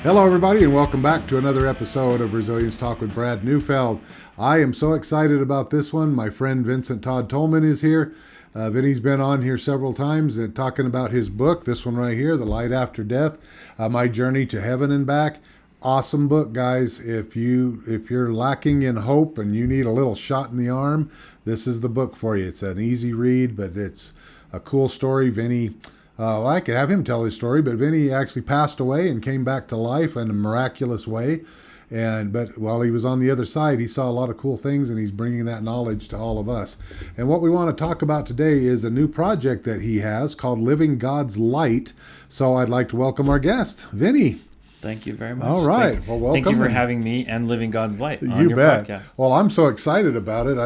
Hello, everybody, and welcome back to another episode of Resilience Talk with Brad Neufeld. I am so excited about this one. My friend Vincent Todd Tolman is here. Vinnie's been on here several times talking about his book, this one right here, The Light After Death, My Journey to Heaven and Back. Awesome book, guys. If you're lacking in hope and you need a little shot in the arm, this is the book for you. It's an easy read, but it's a cool story. Vinnie, I could have him tell his story, but Vinnie actually passed away and came back to life in a miraculous way. But while he was on the other side, he saw a lot of cool things, and he's bringing that knowledge to all of us. And what we want to talk about today is a new project that he has called Living God's Light. So I'd like to welcome our guest, Vinnie. Thank you very much. All right. Well, welcome. Thank you for having me and Living God's Light on you your bet. podcast. Well, I'm so excited about it.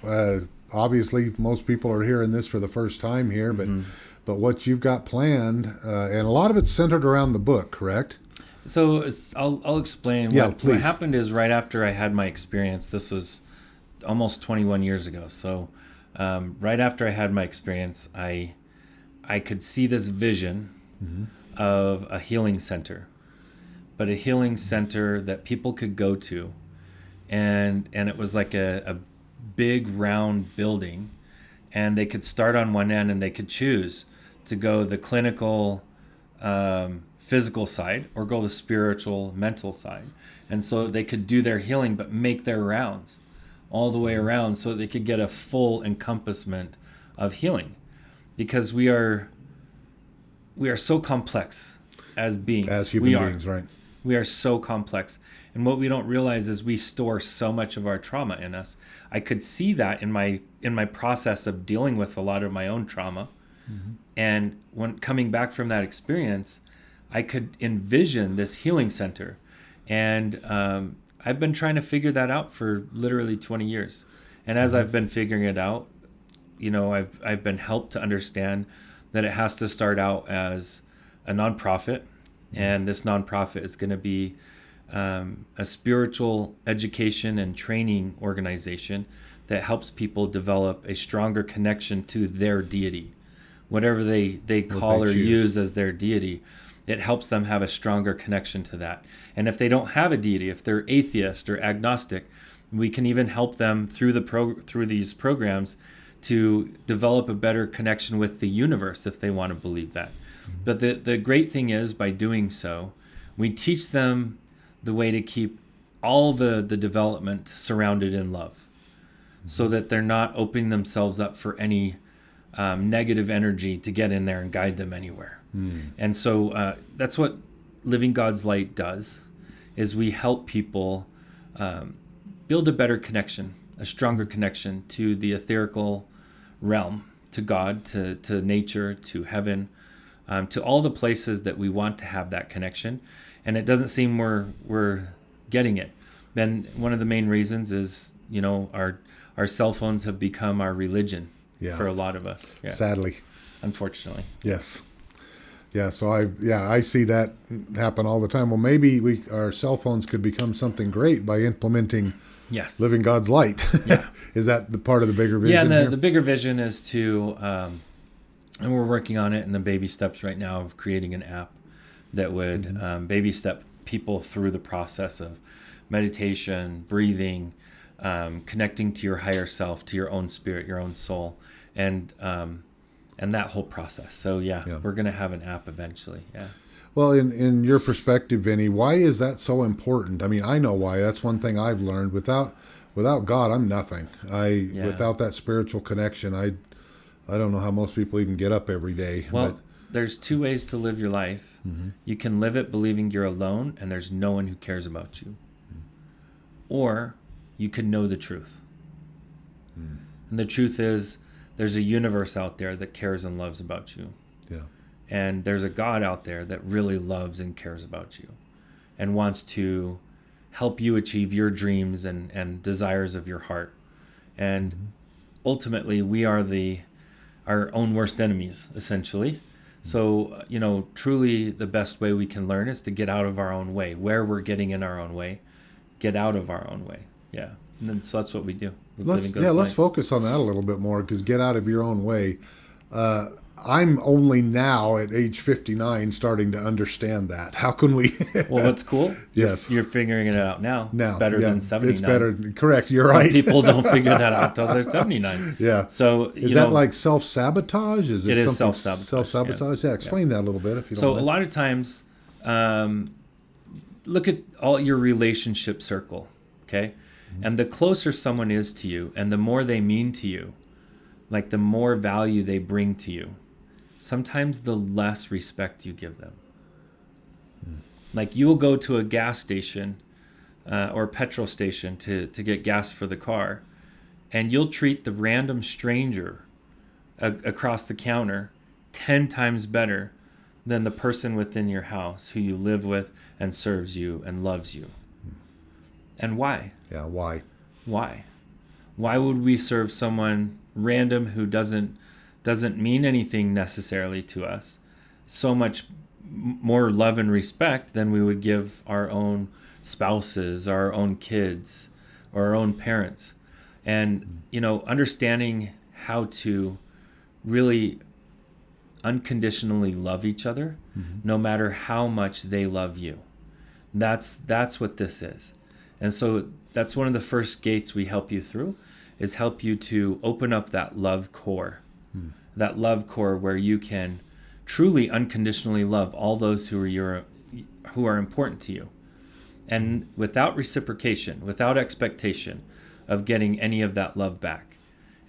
I obviously, most people are hearing this for the first time here, but what you've got planned, and a lot of it's centered around the book, correct? So I'll explain. Yeah, what please. happened is right after I had my experience, this was almost 21 years ago. So right after I had my experience, I could see this vision of a healing center, but a healing center that people could go to. And it was like a big round building, and they could start on one end and they could choose to go the clinical physical side or go the spiritual mental side. And so they could do their healing but make their rounds all the way around so they could get a full encompassment of healing, because we are so complex as beings. As human beings, right? We are so complex. And what we don't realize is we store so much of our trauma in us. I could see that in my process of dealing with a lot of my own trauma. And when coming back from that experience, I could envision this healing center. And I've been trying to figure that out for literally 20 years. And as I've been figuring it out, I've been helped to understand that it has to start out as a nonprofit. And this nonprofit is going to be a spiritual education and training organization that helps people develop a stronger connection to their deity. Whatever they call or use as their deity, it helps them have a stronger connection to that. And if they don't have a deity, if they're atheist or agnostic, we can even help them through these programs to develop a better connection with the universe if they want to believe that. But the great thing is, by doing so, we teach them the way to keep all the development surrounded in love, so that they're not opening themselves up for any negative energy to get in there and guide them anywhere. And so that's what Living God's Light does, is we help people build a better connection, a stronger connection to the etherical realm, to God, to nature, to heaven, to all the places that we want to have that connection. And it doesn't seem we're getting it. And one of the main reasons is, our cell phones have become our religion for a lot of us. Yeah. Sadly. Unfortunately. Yes. Yeah, so I see that happen all the time. Well, maybe our cell phones could become something great by implementing Living God's Light. Yeah. Is that the part of the bigger vision? Yeah, the bigger vision is to, and we're working on it in the baby steps right now of creating an app that would baby step people through the process of meditation, breathing, connecting to your higher self, to your own spirit, your own soul, and that whole process. So we're going to have an app eventually. Yeah. Well, in your perspective, Vinnie, why is that so important? I mean, I know why. That's one thing I've learned. Without God, I'm nothing. Without that spiritual connection, I don't know how most people even get up every day. Well, there's two ways to live your life. You can live it believing you're alone and there's no one who cares about you. Or you can know the truth. And the truth is, there's a universe out there that cares and loves about you. Yeah. And there's a God out there that really loves and cares about you and wants to help you achieve your dreams and desires of your heart. And ultimately, we are our own worst enemies, essentially. So, truly the best way we can learn is to get out of our own way. Where we're getting in our own way, get out of our own way. Yeah. And then, so that's what we do. Let's focus on that a little bit more, because get out of your own way. I'm only now at age 59 starting to understand that. How can we? Well, that's cool. Yes. You're figuring it out now. Better than 79. It's better. Correct. You're Some right. people don't figure that out until they're 79. Yeah. So is that like self-sabotage? Is it is something self-sabotage. Self-sabotage? Yeah. Explain that a little bit if you don't mind. So a lot of times, look at all your relationship circle, okay? And the closer someone is to you and the more they mean to you, like the more value they bring to you, sometimes the less respect you give them. Like you will go to a gas station or a petrol station to get gas for the car, and you'll treat the random stranger across the counter 10 times better than the person within your house who you live with and serves you and loves you. And why? Yeah, why? Why? Why would we serve someone random who doesn't mean anything necessarily to us so much more love and respect than we would give our own spouses, our own kids, or our own parents? And, understanding how to really unconditionally love each other, no matter how much they love you. That's what this is. And so that's one of the first gates we help you through, is help you to open up that love core. That love core where you can truly unconditionally love all those who are important to you. And without reciprocation, without expectation of getting any of that love back.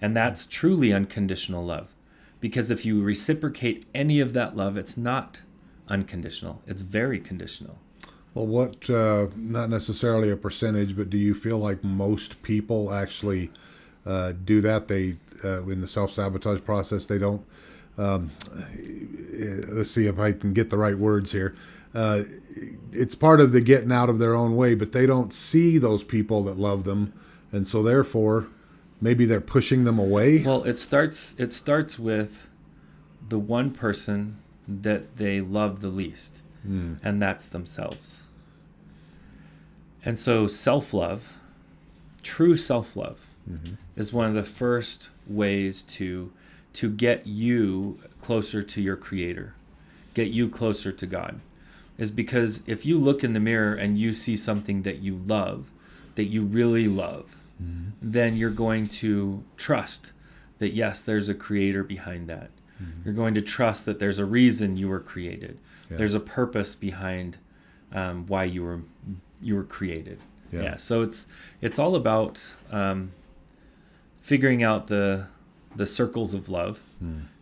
And that's truly unconditional love. Because if you reciprocate any of that love, it's not unconditional. It's very conditional. Well, what, not necessarily a percentage, but do you feel like most people actually do that? They, in the self-sabotage process, they don't, let's see if I can get the right words here. It's part of the getting out of their own way, but they don't see those people that love them. And so therefore, maybe they're pushing them away. Well, it starts with the one person that they love the least, and that's themselves. And so self-love, true self-love, is one of the first ways to get you closer to your Creator, get you closer to God. Is because if you look in the mirror and you see something that you love, that you really love, then you're going to trust that, yes, there's a Creator behind that. You're going to trust that there's a reason you were created. Yeah. There's a purpose behind why you were created. Yeah. So it's all about figuring out the circles of love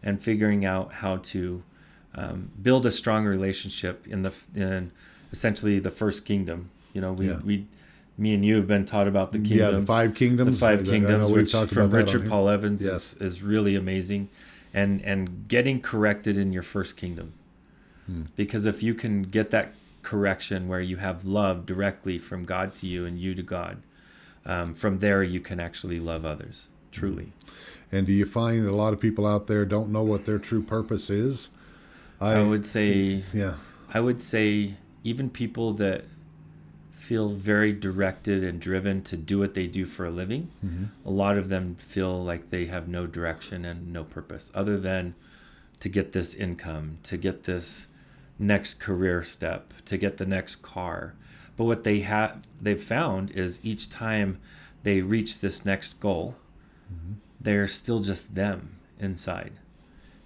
and figuring out how to build a strong relationship in essentially the first kingdom. Me and you have been taught about the kingdoms. Yeah, the five kingdoms. The five kingdoms, which from Richard Paul Evans yes. is really amazing. And getting corrected in your first kingdom. Because if you can get that correction where you have love directly from God to you and you to God, from there you can actually love others, truly. And do you find that a lot of people out there don't know what their true purpose is? I would say even people that feel very directed and driven to do what they do for a living, a lot of them feel like they have no direction and no purpose other than to get this income, to get this next career step, to get the next car. But what they've found is each time they reach this next goal, they're still just them inside.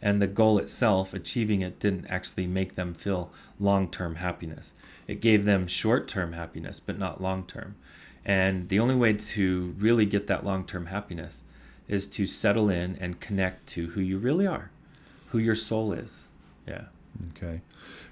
And the goal itself, achieving it, didn't actually make them feel long-term happiness. It gave them short-term happiness, but not long-term. And the only way to really get that long-term happiness is to settle in and connect to who you really are, who your soul is. Yeah. Okay.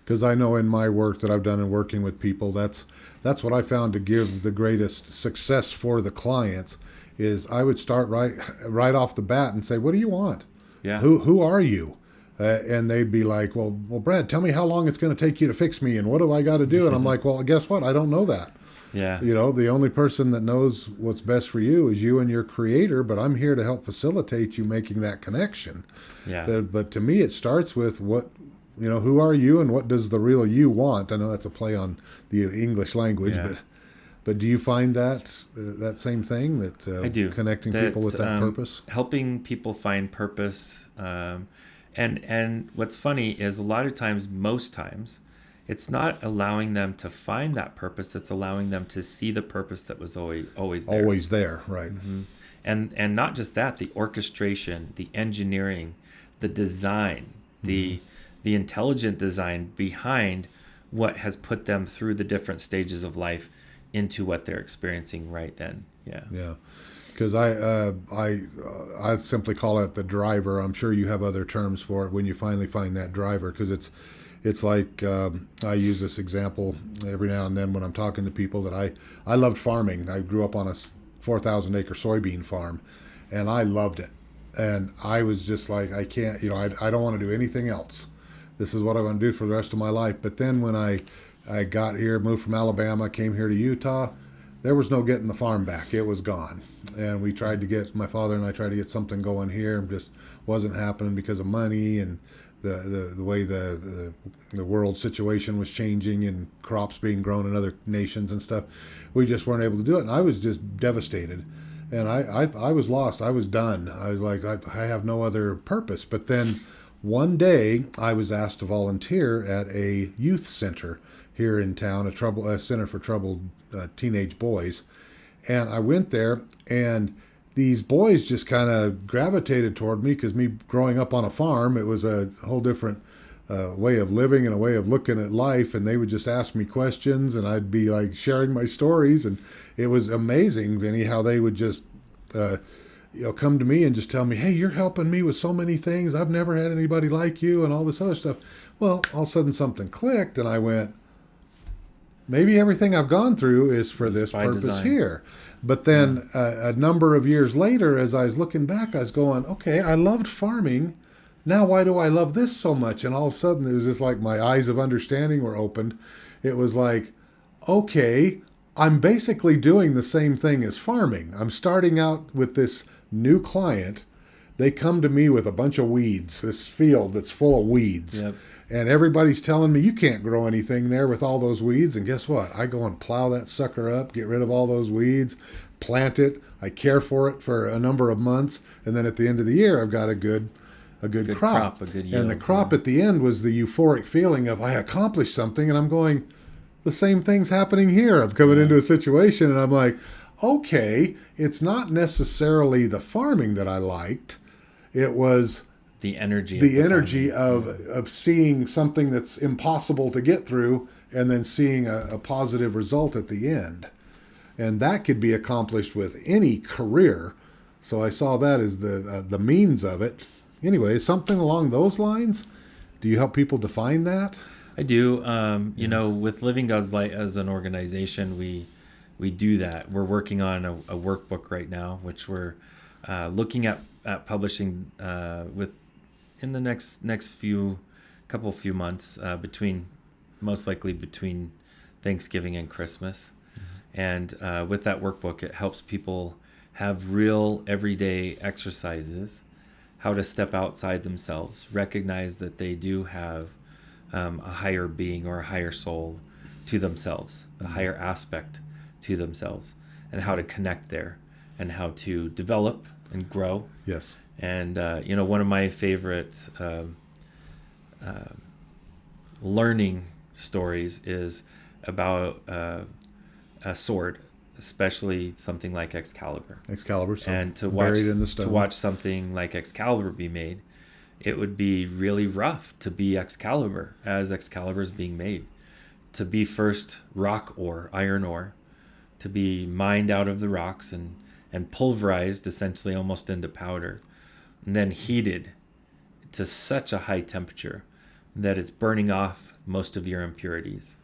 Because I know in my work that I've done in working with people, that's what I found to give the greatest success for the clients is I would start right off the bat and say, what do you want? Yeah. Who are you? And they'd be like, well, Brad, tell me how long it's going to take you to fix me, and what do I got to do? And I'm like, well, guess what? I don't know that. Yeah. The only person that knows what's best for you is you and your Creator, but I'm here to help facilitate you making that connection. Yeah. But to me, it starts with who are you and what does the real you want? I know that's a play on the English language, but do you find that same thing that I do. Connecting people with that purpose, helping people find purpose, And what's funny is a lot of times, most times, it's not allowing them to find that purpose. It's allowing them to see the purpose that was always there. Always there, right. Mm-hmm. And not just that, the orchestration, the engineering, the design, the intelligent design behind what has put them through the different stages of life into what they're experiencing right then. Yeah. Because I simply call it the driver. I'm sure you have other terms for it when you finally find that driver, because it's like I use this example every now and then when I'm talking to people that I loved farming. I grew up on a 4,000 acre soybean farm, and I loved it. And I was just like, I can't, I don't want to do anything else. This is what I want to do for the rest of my life. But then when I got here, moved from Alabama, came here to Utah, there was no getting the farm back. It was gone. And my father and I tried to get something going here, and just wasn't happening because of money and the way the world situation was changing and crops being grown in other nations and stuff. We just weren't able to do it. And I was just devastated. And I was lost. I was done. I was like, I have no other purpose. But then one day I was asked to volunteer at a youth center here in town, a center for troubled teenage boys. And I went there, and these boys just kind of gravitated toward me, because me growing up on a farm, it was a whole different way of living and a way of looking at life. And they would just ask me questions, and I'd be like sharing my stories. And it was amazing, Vinnie, how they would just come to me and just tell me, hey, you're helping me with so many things. I've never had anybody like you, and all this other stuff. Well, all of a sudden something clicked, and I went, maybe everything I've gone through is for this purpose design here. But then a number of years later, as I was looking back, I was going, okay, I loved farming. Now why do I love this so much? And all of a sudden it was just like my eyes of understanding were opened. It was like, okay, I'm basically doing the same thing as farming. I'm starting out with this new client. They come to me with a bunch of weeds, this field that's full of weeds. Yep. And everybody's telling me, you can't grow anything there with all those weeds. And guess what? I go and plow that sucker up, get rid of all those weeds, plant it. I care for it for a number of months. And then at the end of the year, I've got a good crop. A good yield. And the crop at the end was the euphoric feeling of, I accomplished something. And I'm going, the same thing's happening here. I'm coming into a situation, and I'm like, okay, it's not necessarily the farming that I liked. It was the energy of seeing something that's impossible to get through, and then seeing a positive result at the end. And that could be accomplished with any career. So I saw that as the means of it. Anyway, something along those lines. Do you help people define that? I do. With Living God's Light as an organization, we do that. We're working on a workbook right now, which we're looking at publishing in the next few months, most likely between Thanksgiving and Christmas. Mm-hmm. And with that workbook, it helps people have real everyday exercises, how to step outside themselves, recognize that they do have a higher being or a higher soul to themselves, a higher aspect to themselves, and how to connect there, and how to develop and grow. Yes. And, one of my favorite learning stories is about a sword, especially something like Excalibur. So and to watch something like Excalibur be made, it would be really rough to be Excalibur as Excalibur is being made. To be first rock ore, iron ore, to be mined out of the rocks and pulverized essentially almost into powder, and then heated to such a high temperature that it's burning off most of your impurities.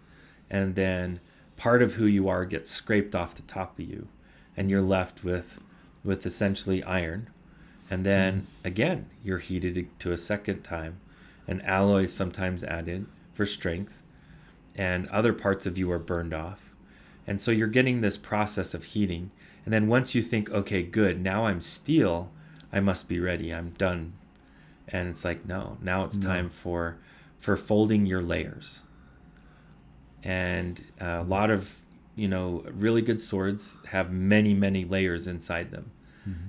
And then part of who you are gets scraped off the top of you, and you're left with essentially iron. And then again, you're heated to a second time, and alloys sometimes added for strength, and other parts of you are burned off. And so you're getting this process of heating. And then once you think, okay, good, now I'm steel, I must be ready, I'm done. And it's like, no, now it's time for folding your layers. And a lot of, really good swords have many, many layers inside them. Mm-hmm.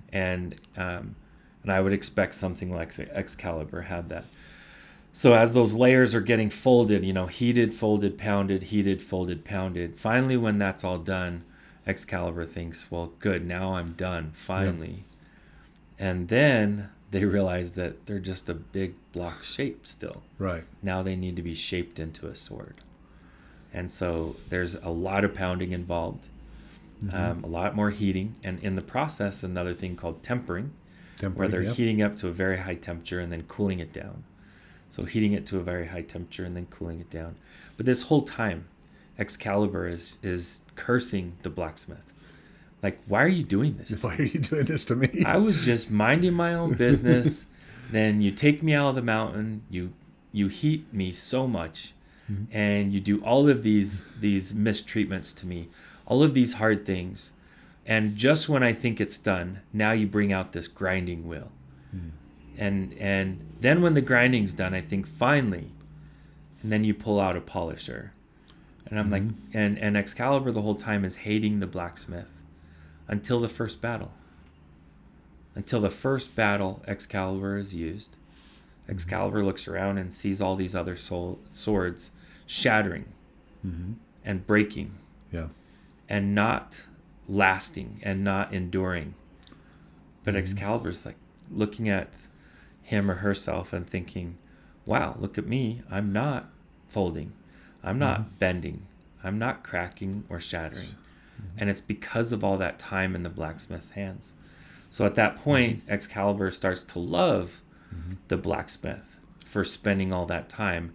And I would expect something like Excalibur had that. So as those layers are getting folded, heated, folded, pounded, heated, folded, pounded, finally when that's all done, Excalibur thinks, well, good, now I'm done, finally. Yep. And then they realize that they're just a big block shape still. Right. Now they need to be shaped into a sword. And so there's a lot of pounding involved, a lot more heating, and in the process, another thing called tempering where they're heating up to a very high temperature and then cooling it down. So heating it to a very high temperature and then cooling it down. But this whole time, Excalibur is cursing the blacksmith. Like, why are you doing this? Why are you doing this to me? I was just minding my own business. Then you take me out of the mountain. You heat me so much. And you do all of these mistreatments to me. All of these hard things. And just when I think it's done, now you bring out this grinding wheel. And then when the grinding's done, I think finally, and then you pull out a polisher. And I'm like, and Excalibur the whole time is hating the blacksmith until the first battle. Until the first battle Excalibur is used. Excalibur looks around and sees all these other swords shattering and breaking and not lasting and not enduring. But Excalibur's like looking at him or herself and thinking, wow, look at me. I'm not folding. I'm not bending. I'm not cracking or shattering. And it's because of all that time in the blacksmith's hands. So at that point, Excalibur starts to love the blacksmith for spending all that time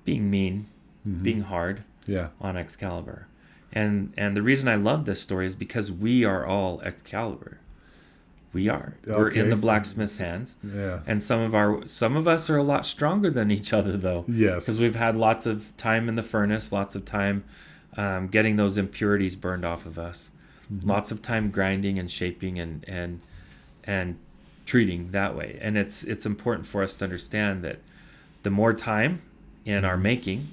being mean, being hard on Excalibur. And the reason I love this story is because we are all Excalibur. We are. We're in the blacksmith's hands. Yeah. And some of us are a lot stronger than each other, though. Yes. Because we've had lots of time in the furnace, lots of time getting those impurities burned off of us, lots of time grinding and shaping and treating that way. And it's important for us to understand that the more time in our making,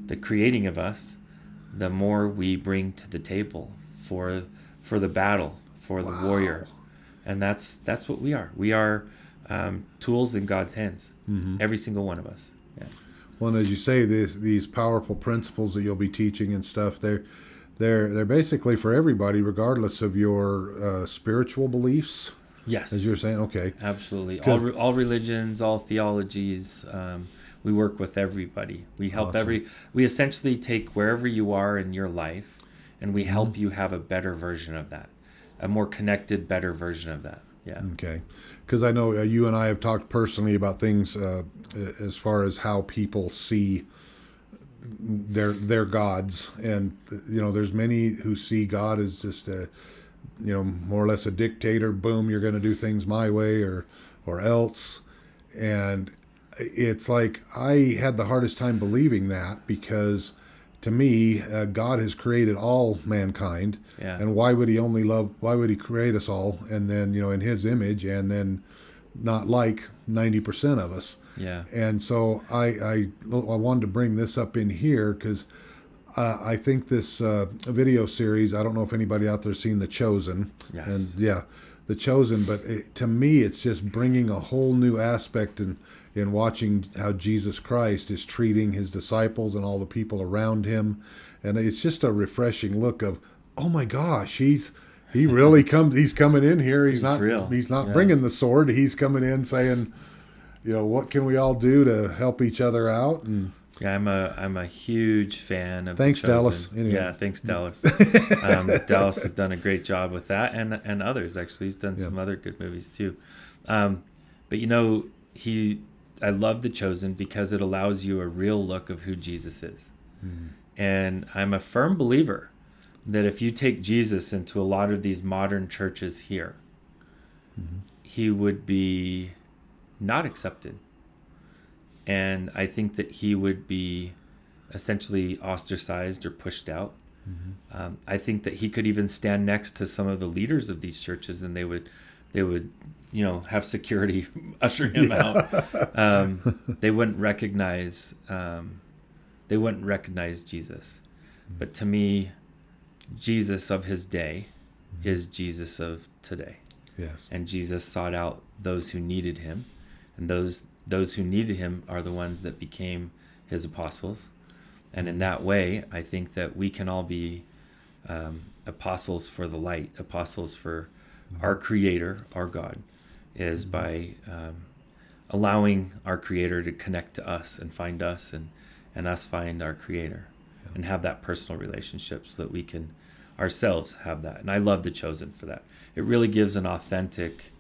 the creating of us, the more we bring to the table for the battle, for the warrior. And that's what we are. We are tools in God's hands, every single one of us. Yeah. Well, and as you say, these powerful principles that you'll be teaching and stuff, they're basically for everybody, regardless of your spiritual beliefs. Yes. As you're saying, okay. Absolutely. All religions, all theologies. We work with everybody. We help we essentially take wherever you are in your life, and we help you have a better version of that. A more connected, better version of that. Yeah. Okay. Because I know you and I have talked personally about things as far as how people see their gods, and there's many who see God as just more or less a dictator. Boom, you're going to do things my way or else, and it's like I had the hardest time believing that because. To me, God has created all mankind, and why would he create us all, and then, in his image, and then not like 90% of us? Yeah. And so I wanted to bring this up in here because I think this video series, I don't know if anybody out there has seen The Chosen. Yes. And The Chosen, but to me, it's just bringing a whole new aspect in watching how Jesus Christ is treating his disciples and all the people around him. And it's just a refreshing look of, oh my gosh, he's coming in here. He's not bringing the sword. He's coming in saying, what can we all do to help each other out? And yeah, I'm a huge fan of Thanks, The Chosen. Dallas. Anyway. Yeah, thanks, Dallas. Dallas has done a great job with that, and others actually. He's done some other good movies too. But I love The Chosen because it allows you a real look of who Jesus is. And I'm a firm believer that if you take Jesus into a lot of these modern churches here, he would be not accepted. And I think that he would be essentially ostracized or pushed out. I think that he could even stand next to some of the leaders of these churches, and they would have security usher him out. They wouldn't recognize Jesus. But to me, Jesus of his day is Jesus of today. Yes. And Jesus sought out those who needed him, and those those who needed him are the ones that became his apostles. And in that way, I think that we can all be apostles for the light, apostles for our Creator, our God, is by allowing our Creator to connect to us and find us, and us find our Creator, and have that personal relationship so that we can ourselves have that. And I love The Chosen for that. It really gives an authentic,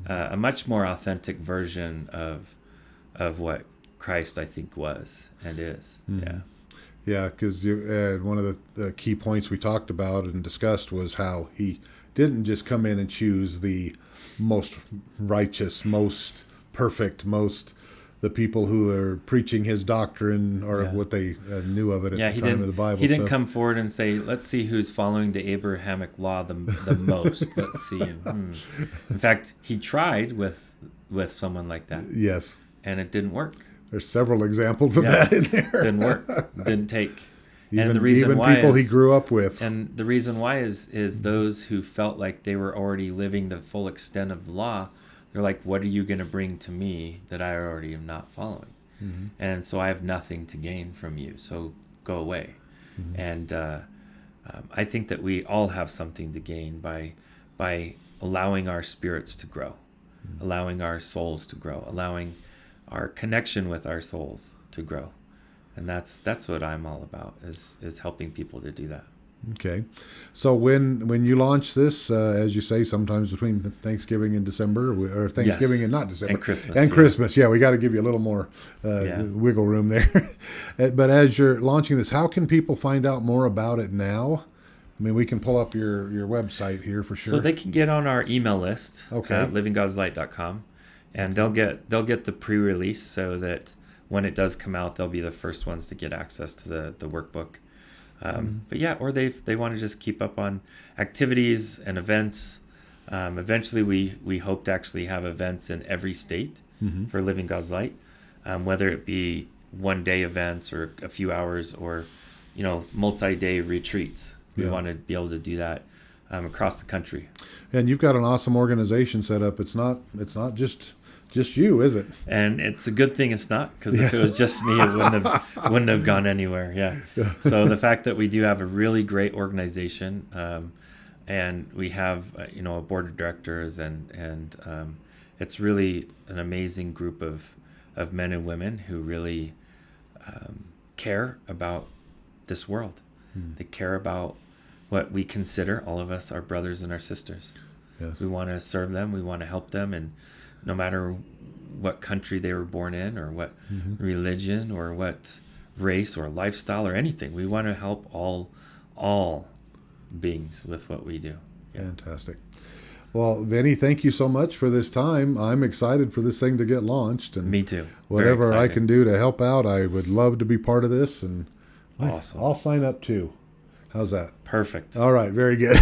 a much more authentic version of what Christ, I think, was and is. Yeah. Yeah, because one of the key points we talked about and discussed was how he didn't just come in and choose the most righteous, most perfect, the people who are preaching his doctrine or what they knew of it at the time of the Bible. He didn't come forward and say, let's see who's following the Abrahamic law the most. Let's see. In fact, he tried with someone like that. Yes. And it didn't work. There's several examples of that in there. Didn't work. Didn't take. And the reason even why people is, he grew up with. And the reason why is those who felt like they were already living the full extent of the law, they're like, what are you going to bring to me that I already am not following? Mm-hmm. And so I have nothing to gain from you, so go away. Mm-hmm. And I think that we all have something to gain by allowing our spirits to grow, allowing our souls to grow, allowing our connection with our souls to grow. And that's what I'm all about, is helping people to do that. Okay. So when you launch this, as you say, sometimes between Thanksgiving and December, or Thanksgiving and not December. And Christmas. And Christmas, we got to give you a little more wiggle room there. But as you're launching this, how can people find out more about it now? I mean, we can pull up your website here for sure. So they can get on our email list, livinggodslight.com, and they'll get the pre-release so that when it does come out, they'll be the first ones to get access to the workbook. But yeah, or they want to just keep up on activities and events. Eventually, we hope to actually have events in every state for Living God's Light, whether it be one-day events or a few hours, or multi-day retreats. We want to be able to do that across the country. And you've got an awesome organization set up. It's not just you, is it? And it's a good thing it's not, because if it was just me, it wouldn't have gone anywhere. Yeah. So the fact that we do have a really great organization, and we have a board of directors, and it's really an amazing group of men and women who really care about this world. They care about what we consider, all of us, our brothers and our sisters. Yes. We want to serve them. We want to help them, and no matter what country they were born in, or what religion, or what race or lifestyle or anything, we want to help all beings with what we do. Yeah. Fantastic. Well, Vinnie, thank you so much for this time. I'm excited for this thing to get launched, and me too. Whatever I can do to help out, I would love to be part of this, and awesome. I'll sign up too. How's that? Perfect. All right, very good.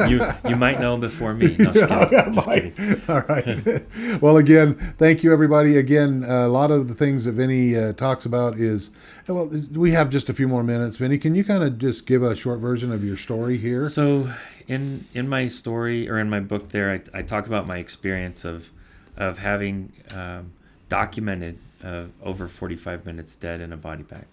You might know before me. No, just kidding. All right. Well, again, thank you, everybody. Again, a lot of the things that Vinnie talks about is, well, we have just a few more minutes. Vinnie, can you kind of just give a short version of your story here? So in my story, or in my book there, I talk about my experience of having documented over 45 minutes dead in a body bag.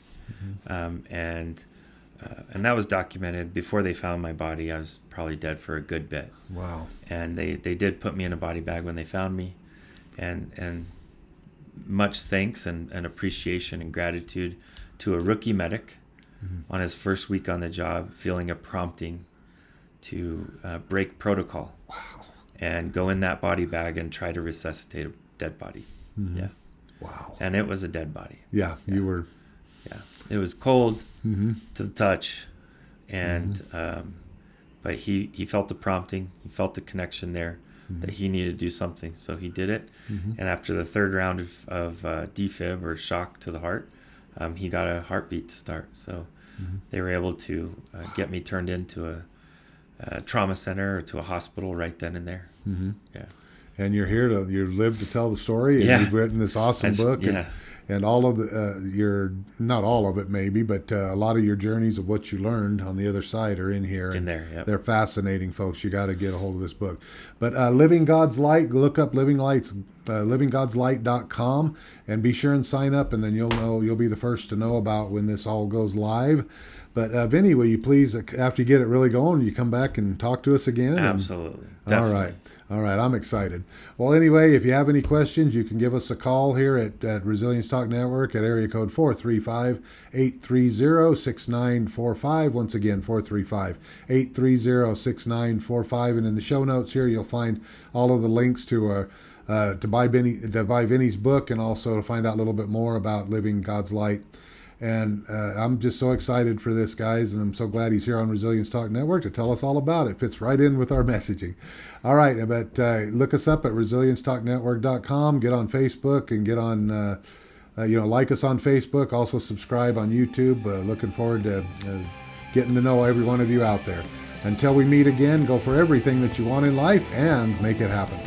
And that was documented before they found my body. I was probably dead for a good bit. Wow. And they did put me in a body bag when they found me. And much thanks and appreciation and gratitude to a rookie medic on his first week on the job, feeling a prompting to break protocol. Wow. And go in that body bag and try to resuscitate a dead body. Yeah. Wow. And it was a dead body. Yeah. You were... Yeah, it was cold to the touch, and but he felt the prompting, he felt the connection there, that he needed to do something, so he did it. And after the third round of defib, or shock to the heart, he got a heartbeat to start. So they were able to get me turned into a trauma center, or to a hospital right then and there. Yeah. And you're here you live to tell the story, and you've written this awesome book. and all of your, not all of it maybe, but a lot of your journeys of what you learned on the other side are in here. In there, yep. They're fascinating, folks. You got to get a hold of this book. But Living God's Light, look up livinggodslight.com, and be sure and sign up, and then you'll be the first to know about when this all goes live. But Vinnie, will you please, after you get it really going, you come back and talk to us again? Absolutely. Definitely. All right. I'm excited. Well, anyway, if you have any questions, you can give us a call here at Resilience Talk Network at area code 435-830-6945. Once again, 435-830-6945. And in the show notes here, you'll find all of the links to buy Vinnie's book, and also to find out a little bit more about Living God's Light. And I'm just so excited for this, guys, and I'm so glad he's here on Resilience Talk Network to tell us all about it. Fits right in with our messaging. All right, but look us up at resiliencetalknetwork.com. Get on Facebook and get on, like us on Facebook. Also subscribe on YouTube. Looking forward to getting to know every one of you out there. Until we meet again, go for everything that you want in life and make it happen.